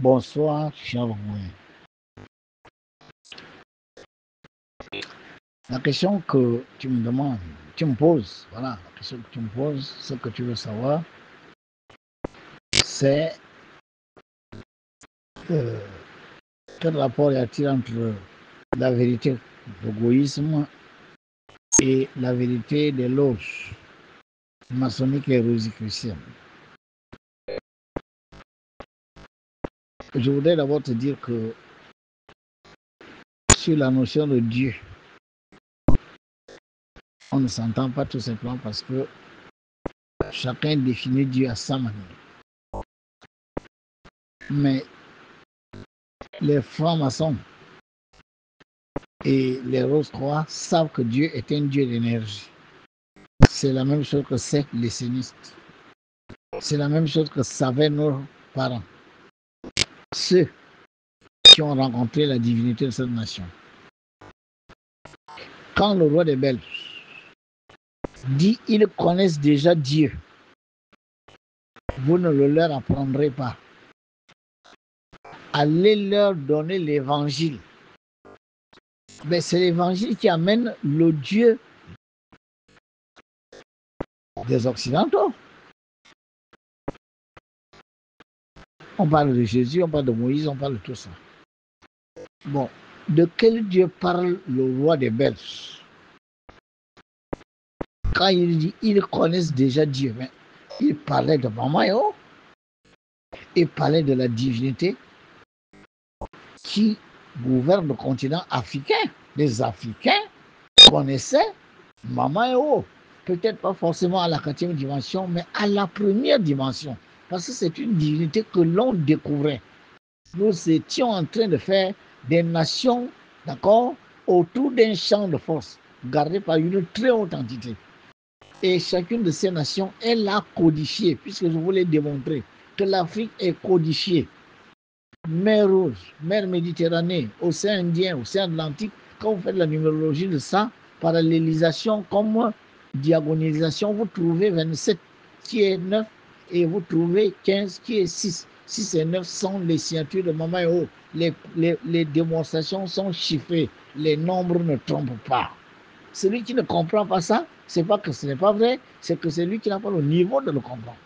Bonsoir, Charles. La question que tu me demandes, tu me poses, voilà, la question que tu me poses, ce que tu veux savoir, c'est quel rapport y a-t-il entre la vérité, l'égoïsme et la vérité des loges maçonniques et rosicruciennes. Je voudrais d'abord te dire que sur la notion de Dieu, on ne s'entend pas tout simplement parce que chacun définit Dieu à sa manière. Mais les francs-maçons et les Rose-Croix savent que Dieu est un Dieu d'énergie. C'est la même chose que c'est les sionistes. C'est la même chose que savaient nos parents. Ceux qui ont rencontré la divinité de cette nation. Quand le roi des Belges dit ils connaissent déjà Dieu, vous ne le leur apprendrez pas. Allez leur donner l'évangile. Mais c'est l'évangile qui amène le Dieu des Occidentaux. On parle de Jésus, on parle de Moïse, on parle de tout ça. Bon, de quel Dieu parle le roi des Belges? Quand il dit ils connaissent déjà Dieu, mais il parlait de Mamayo, il parlait de la divinité qui gouverne le continent africain. Les Africains connaissaient Mamayo, peut-être pas forcément à la 4e dimension, mais à la 1re dimension, parce que c'est une divinité que l'on découvrait. Nous étions en train de faire des nations, d'accord, autour d'un champ de force, gardé par une très haute entité. Et chacune de ces nations, elle a codifié, puisque je voulais démontrer que l'Afrique est codifiée. Mer Rouge, mer Méditerranée, océan Indien, océan Atlantique, quand vous faites la numérologie de ça, parallélisation comme diagonalisation, vous trouvez 27 qui est 9 et vous trouvez 15 qui est 6. 6 et 9 sont les signatures de Mamayo. Les démonstrations sont chiffrées, les nombres ne trompent pas. Celui qui ne comprend pas ça, c'est pas que ce n'est pas vrai, c'est que c'est lui qui n'a pas le niveau de le comprendre.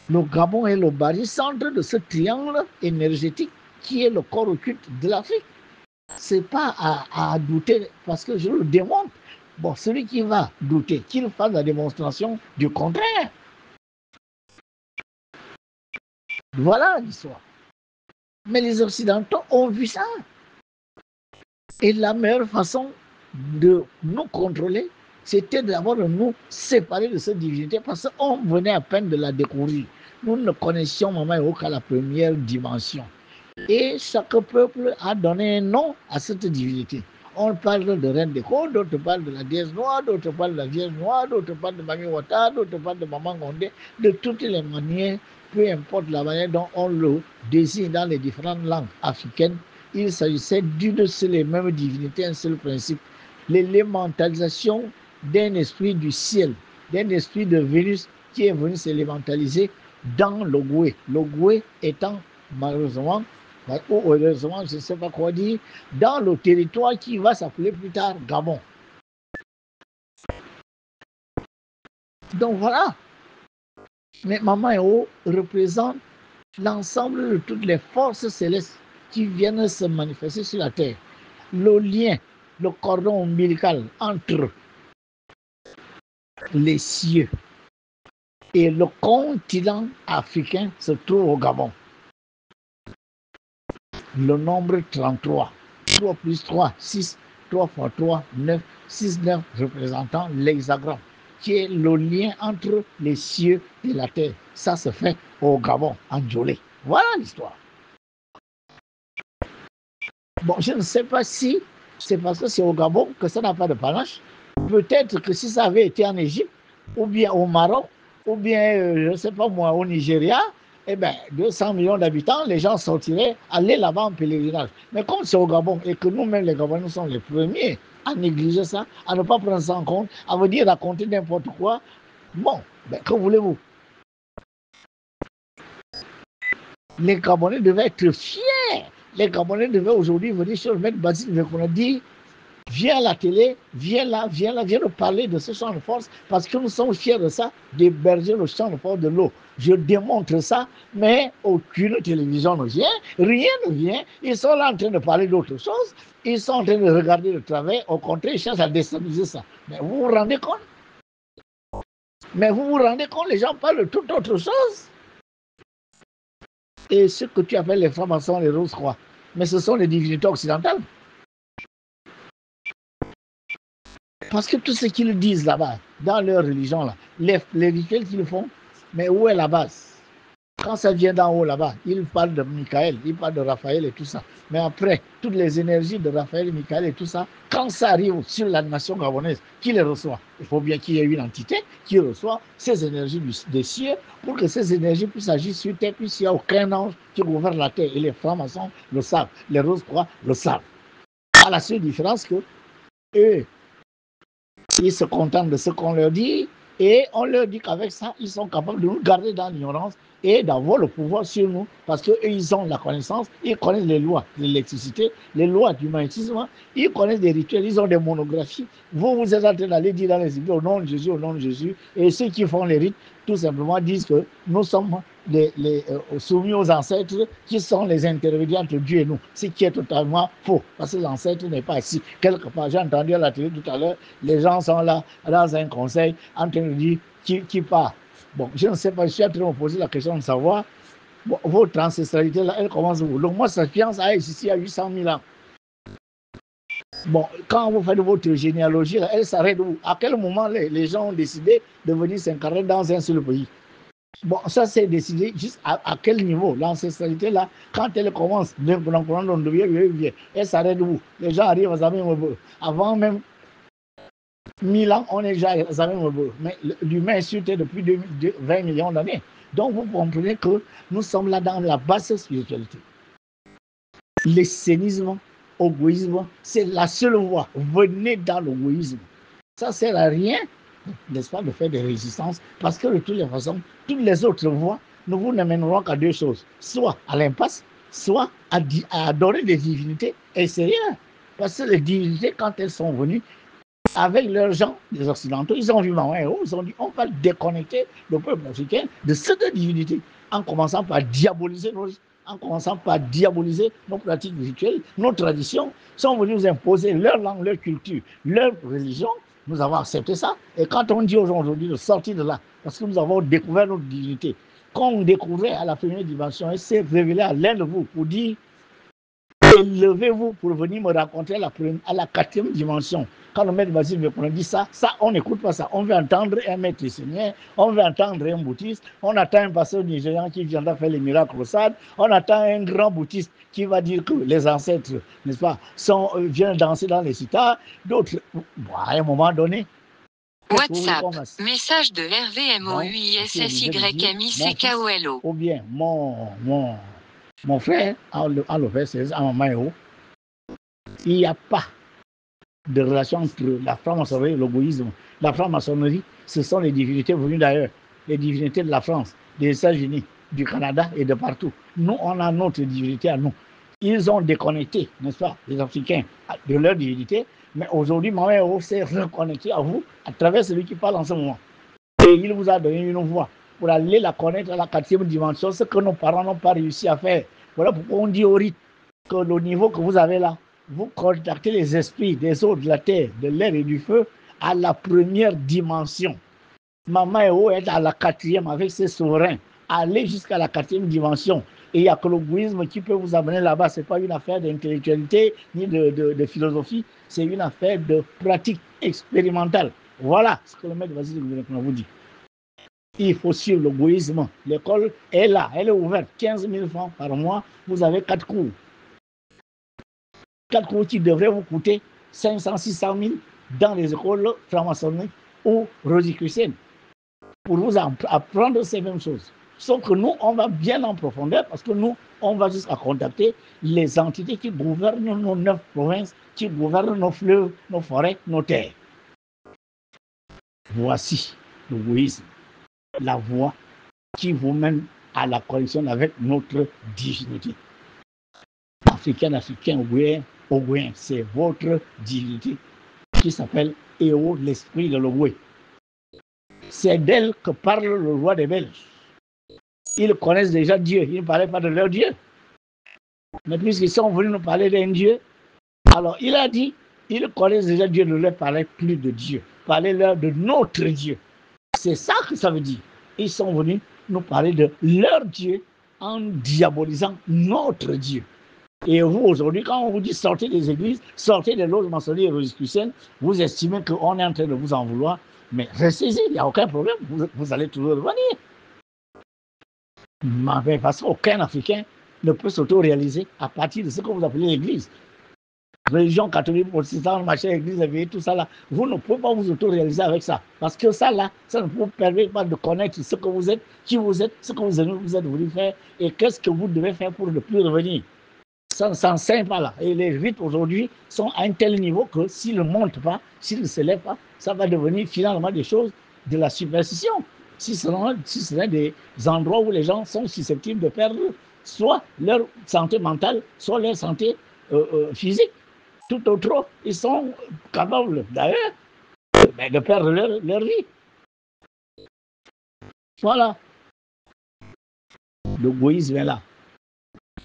Le Gabon est le barycentre de ce triangle énergétique qui est le corps occulte de l'Afrique. C'est pas à douter, parce que je le démontre. Bon, celui qui va douter, qu'il fasse la démonstration du contraire. Voilà l'histoire. Mais les Occidentaux ont vu ça. Et la meilleure façon de nous contrôler, c'était d'abord de nous séparer de cette divinité parce qu'on venait à peine de la découvrir. Nous ne connaissions Mamayo qu'à la 1re dimension. Et chaque peuple a donné un nom à cette divinité. On parle de Reine Déco, d'autres parlent de la déesse noire, d'autres parlent de la Vierge noire, d'autres parlent de Mami Wata, d'autres parlent de Maman Gondé. De toutes les manières, peu importe la manière dont on le désigne dans les différentes langues africaines, il s'agissait d'une seule et même divinité, un seul principe. L'élémentalisation d'un esprit du ciel, d'un esprit de Vénus qui est venu s'élémentaliser dans le Goué. Le Goué étant malheureusement, ou heureusement, je ne sais pas quoi dire, dans le territoire qui va s'appeler plus tard Gabon. Donc voilà. Mais Mamayo représente l'ensemble de toutes les forces célestes qui viennent se manifester sur la terre. Le lien, le cordon ombilical entre les cieux et le continent africain se trouve au Gabon. Le nombre 33, 3 plus 3, 6, 3 fois 3, 9, 6, 9 représentant l'hexagramme, qui est le lien entre les cieux et la terre. Ça se fait au Gabon, en Djolé. Voilà l'histoire. Bon, je ne sais pas si c'est parce que c'est au Gabon que ça n'a pas de panache. Peut-être que si ça avait été en Égypte, ou bien au Maroc, ou bien, je ne sais pas moi, au Nigeria, eh bien, 200 millions d'habitants, les gens sortiraient, aller là-bas en pèlerinage. Mais comme c'est au Gabon et que nous-mêmes, les Gabonais, nous sommes les premiers à négliger ça, à ne pas prendre ça en compte, à venir raconter n'importe quoi, bon, ben, que voulez-vous? Les Gabonais devaient être fiers. Les Gabonais devaient aujourd'hui venir sur le maître Basile qu'on a dit, viens à la télé, viens là, viens nous parler de ce champ de force, parce que nous sommes fiers de ça, d'héberger le champ de force de l'eau. Je démontre ça, mais aucune télévision ne vient, rien ne vient. Ils sont là en train de parler d'autre chose, ils sont en train de regarder le travail, au contraire, ils cherchent à déstabiliser ça. Mais vous vous rendez compte? Mais vous vous rendez compte, les gens parlent de toute autre chose. Et ce que tu appelles les francs-maçons, les roses-croix, mais ce sont les divinités occidentales. Parce que tout ce qu'ils disent là-bas, dans leur religion, là, les rituels qu'ils font, mais où est la base? Quand ça vient d'en haut là-bas, ils parlent de Michael, ils parlent de Raphaël et tout ça. Mais après, toutes les énergies de Raphaël, Michael et tout ça, quand ça arrive sur la nation gabonaise, qui les reçoit? Il faut bien qu'il y ait une entité qui reçoit ces énergies des cieux pour que ces énergies puissent agir sur terre, puisqu'il n'y a aucun ange qui gouverne la terre. Et les francs-maçons le savent, les roses-croix le savent. À la seule différence que eux, ils se contentent de ce qu'on leur dit et on leur dit qu'avec ça, ils sont capables de nous garder dans l'ignorance et d'avoir le pouvoir sur nous parce qu'eux, ils ont la connaissance, ils connaissent les lois de l'électricité, les lois du magnétisme, ils connaissent des rituels, ils ont des monographies. Vous êtes en train d'aller dire dans les églises au nom de Jésus, au nom de Jésus. Et ceux qui font les rites, tout simplement disent que nous sommes soumis aux ancêtres qui sont les intermédiaires entre Dieu et nous, ce qui est totalement faux, parce que l'ancêtre n'est pas assis quelque part. J'ai entendu à la télé tout à l'heure, les gens sont là dans un conseil en train de dire qui part. Bon, je ne sais pas, je suis en train de me poser la question de savoir, bon, votre ancestralité là, elle commence où? Donc moi, sa fiance a existé il y a 800 000 ans. Bon, quand vous faites votre généalogie, là, elle s'arrête où? À quel moment les gens ont décidé de venir s'incarner dans un seul pays? Bon, ça c'est décidé juste à quel niveau? L'ancestralité là, quand elle commence, elle s'arrête où? Les gens arrivent à Zamemebe. Avant même 1000 ans, on est déjà à Zamemebe. Mais l'humain est sur Terre depuis 20 millions d'années. Donc vous comprenez que nous sommes là dans la basse spiritualité. L'essénisme, l'égoïsme, c'est la seule voie. Venez dans l'égoïsme. Ça ne sert à rien, n'est-ce pas, de faire des résistances, parce que de toutes les façons, toutes les autres voies ne vous n'amèneront qu'à deux choses, soit à l'impasse, soit à adorer des divinités, et c'est rien. Parce que les divinités, quand elles sont venues, avec leurs gens, les Occidentaux, ils ont vu Maman, ils ont dit, on va déconnecter le peuple africain de cette divinité, en commençant par diaboliser en commençant par diaboliser nos pratiques rituelles, nos traditions, sont venus nous imposer leur langue, leur culture, leur religion. Nous avons accepté ça. Et quand on dit aujourd'hui de sortir de là, parce que nous avons découvert notre divinité, quand on découvrait à la première dimension, elle s'est révélée à l'un de vous pour dire, levez-vous pour venir me raconter à la quatrième dimension. Quand le maître Basile me dit ça, on n'écoute pas ça. On veut entendre un maître seigneur, on veut entendre un bouddhiste, on attend un pasteur nigérian qui viendra faire les miracles au SAD, on attend un grand bouddhiste qui va dire que les ancêtres, n'est-ce pas, viennent danser dans les cités, d'autres, à un moment donné. WhatsApp, message de Hervé MOUISSYMICKOLO. Ou bien mon frère, en le fait, c'est à Mamaïo, il n'y a pas de relation entre la franc-maçonnerie et l'égoïsme. La franc-maçonnerie, ce sont les divinités venues d'ailleurs, les divinités de la France, des États-Unis, du Canada et de partout. Nous, on a notre divinité à nous. Ils ont déconnecté, n'est-ce pas, les Africains, de leur divinité, mais aujourd'hui, Mamaïo s'est reconnecté à vous à travers celui qui parle en ce moment. Et il vous a donné une voix pour aller la connaître à la quatrième dimension, ce que nos parents n'ont pas réussi à faire. Voilà pourquoi on dit au rite que le niveau que vous avez là, vous contactez les esprits des eaux, de la terre, de l'air et du feu à la première dimension. Maman Eo est à la quatrième avec ses souverains. Allez jusqu'à la quatrième dimension. Et il n'y a que l'égoïsme qui peut vous amener là-bas. Ce n'est pas une affaire d'intellectualité ni de philosophie. C'est une affaire de pratique expérimentale. Voilà ce que le maître Vasile vous dit. Il faut suivre l'égoïsme. L'école est là, elle est ouverte. 15 000 francs par mois, vous avez 4 cours. 4 cours qui devraient vous coûter 500, 600 000 dans les écoles franc-maçonniques ou rosicruciennes pour vous apprendre ces mêmes choses. Sauf que nous, on va bien en profondeur parce que nous, on va jusqu'à contacter les entités qui gouvernent nos 9 provinces, qui gouvernent nos fleuves, nos forêts, nos terres. Voici l'égoïsme, la voie qui vous mène à la connexion avec notre divinité. Africain, Ogoyen, c'est votre divinité qui s'appelle Eo, l'esprit de l'Ogoé. C'est d'elle que parle le roi des Belges. Ils connaissent déjà Dieu, ils ne parlaient pas de leur Dieu. Mais puisqu'ils sont venus nous parler d'un Dieu, alors il a dit, ils connaissent déjà Dieu, ne leur parlait plus de Dieu, parlez-leur de notre Dieu. C'est ça que ça veut dire. Ils sont venus nous parler de leur Dieu en diabolisant notre Dieu. Et vous, aujourd'hui, quand on vous dit sortez des églises, sortez des loges maçonniques et rosicruciennes, vous estimez qu'on est en train de vous en vouloir, mais restez-y, il n'y a aucun problème, vous allez toujours revenir. Mais parce qu'aucun Africain ne peut s'auto-réaliser à partir de ce que vous appelez l'église. Religion catholique, protestante, machin, église, éveillée, tout ça là, vous ne pouvez pas vous auto-réaliser avec ça. Parce que ça là, ça ne vous permet pas de connaître ce que vous êtes, qui vous êtes, ce que vous êtes venu faire et qu'est-ce que vous devez faire pour ne plus revenir. Ça ne s'enseigne pas là. Et les rites aujourd'hui sont à un tel niveau que s'ils ne montent pas, s'ils ne se lèvent pas, ça va devenir finalement des choses de la superstition. Si ce sont des endroits où les gens sont susceptibles de perdre soit leur santé mentale, soit leur santé physique. Tout autre, ils sont capables d'ailleurs de perdre leur vie. Voilà. Le goïsme est là.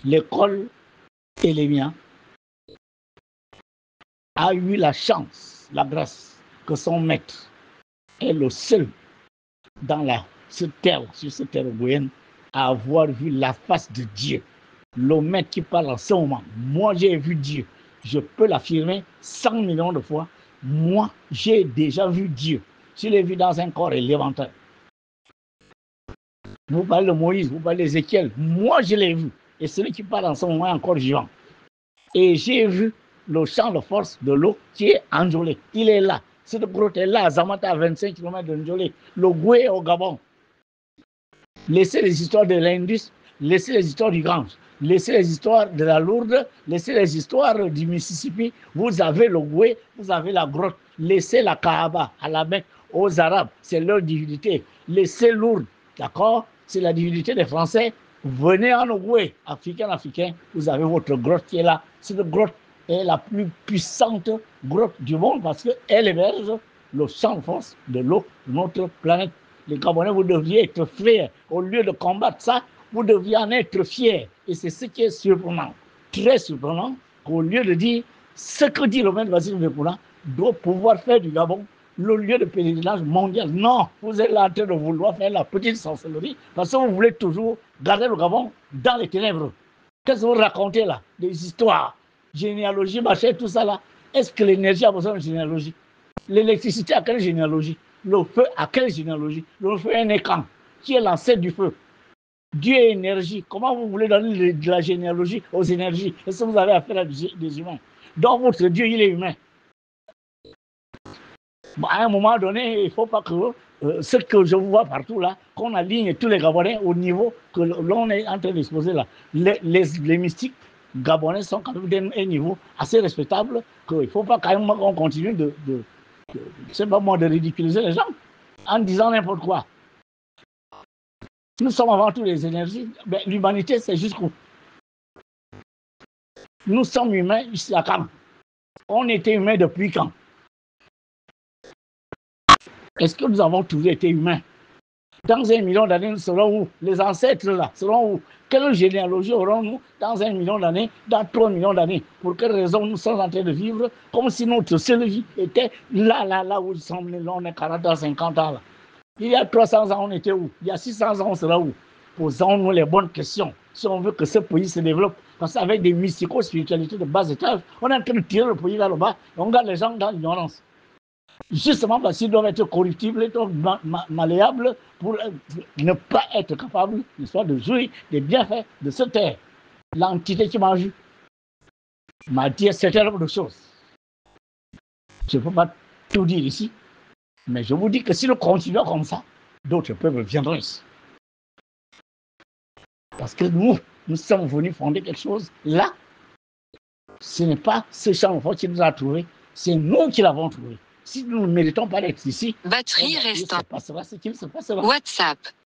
L'école Télémien a eu la chance, la grâce, que son maître est le seul sur cette terre goyenne, à avoir vu la face de Dieu. Le maître qui parle en ce moment, moi j'ai vu Dieu. Je peux l'affirmer 100 millions de fois. Moi, j'ai déjà vu Dieu. Je l'ai vu dans un corps élémentaire. Vous parlez de Moïse, vous parlez d'Ézéchiel. Moi, je l'ai vu. Et celui qui parle en ce moment est encore vivant. Et j'ai vu le champ de force de l'eau qui est Njolé. Il est là. Cette grotte est là, à Zamata, à 25 km de Njolé. Le Goué au Gabon. Laissez les histoires de l'Indus, laissez les histoires du Gange, laissez les histoires de la Lourde, laissez les histoires du Mississippi. Vous avez le Goué, vous avez la grotte. Laissez la Kaaba à la Mecque, aux Arabes, c'est leur divinité. Laissez Lourdes, d'accord? C'est la divinité des Français. Venez en Ogooué, africain, vous avez votre grotte qui est là. Cette grotte est la plus puissante grotte du monde parce qu'elle héberge le champ de force de l'eau de notre planète. Les Gabonais, vous devriez être fiers. Au lieu de combattre ça, vous devriez en être fiers. Et c'est ce qui est surprenant, très surprenant, qu'au lieu de dire ce que dit le maître Vasile Nkoula doit pouvoir faire du Gabon le lieu de pèlerinage mondial. Non, vous êtes là en train de vouloir faire la petite sorcellerie parce que vous voulez toujours garder le Gabon dans les ténèbres. Qu'est-ce que vous racontez là? Des histoires, généalogie, machin, tout ça là. Est-ce que l'énergie a besoin de généalogie? L'électricité a quelle généalogie? Le feu a quelle généalogie? Le feu est né quand? Qui est l'ancêtre du feu? Dieu est énergie. Comment vous voulez donner de la généalogie aux énergies? Est-ce que vous avez affaire à des humains? Donc votre Dieu, il est humain. Bon, à un moment donné, il ne faut pas que ce que je vois partout là, qu'on aligne tous les Gabonais au niveau que l'on est en train d'exposer là. Les mystiques Gabonais sont quand même d'un niveau assez respectable qu'il ne faut pas quand même qu'on continue c'est pas moi de ridiculiser les gens en disant n'importe quoi. Nous sommes avant tout les énergies. Mais l'humanité, c'est jusqu'où? Nous sommes humains jusqu'à quand? On était humains depuis quand? Est-ce que nous avons toujours été humains? Dans 1 million d'années, nous serons où? Les ancêtres là seront où? Quelle généalogie aurons-nous dans 1 million d'années, dans 3 millions d'années? Pour quelle raison nous sommes en train de vivre comme si notre seule vie était là où nous sommes, on est 40 ans, 50 ans là. Il y a 300 ans, on était où? Il y a 600 ans, on sera où? Posons-nous les bonnes questions si on veut que ce pays se développe. Parce qu'avec des mystico-spiritualités de bas étage, on est en train de tirer le pays vers le bas et on garde les gens dans l'ignorance. Justement parce qu'ils doivent être corruptibles, être malléables pour ne pas être capables, de jouir des bienfaits de cette terre. L'entité qui m'a vu m'a dit un certain nombre de choses. Je ne peux pas tout dire ici, mais je vous dis que si nous continuons comme ça, d'autres peuples viendront ici. Parce que nous sommes venus fonder quelque chose là. Ce n'est pas ce champ de force qui nous a trouvés, c'est nous qui l'avons trouvé. Si nous ne méritons pas d'être ici, batterie restant. Il se passera ce qu'il se passera. WhatsApp.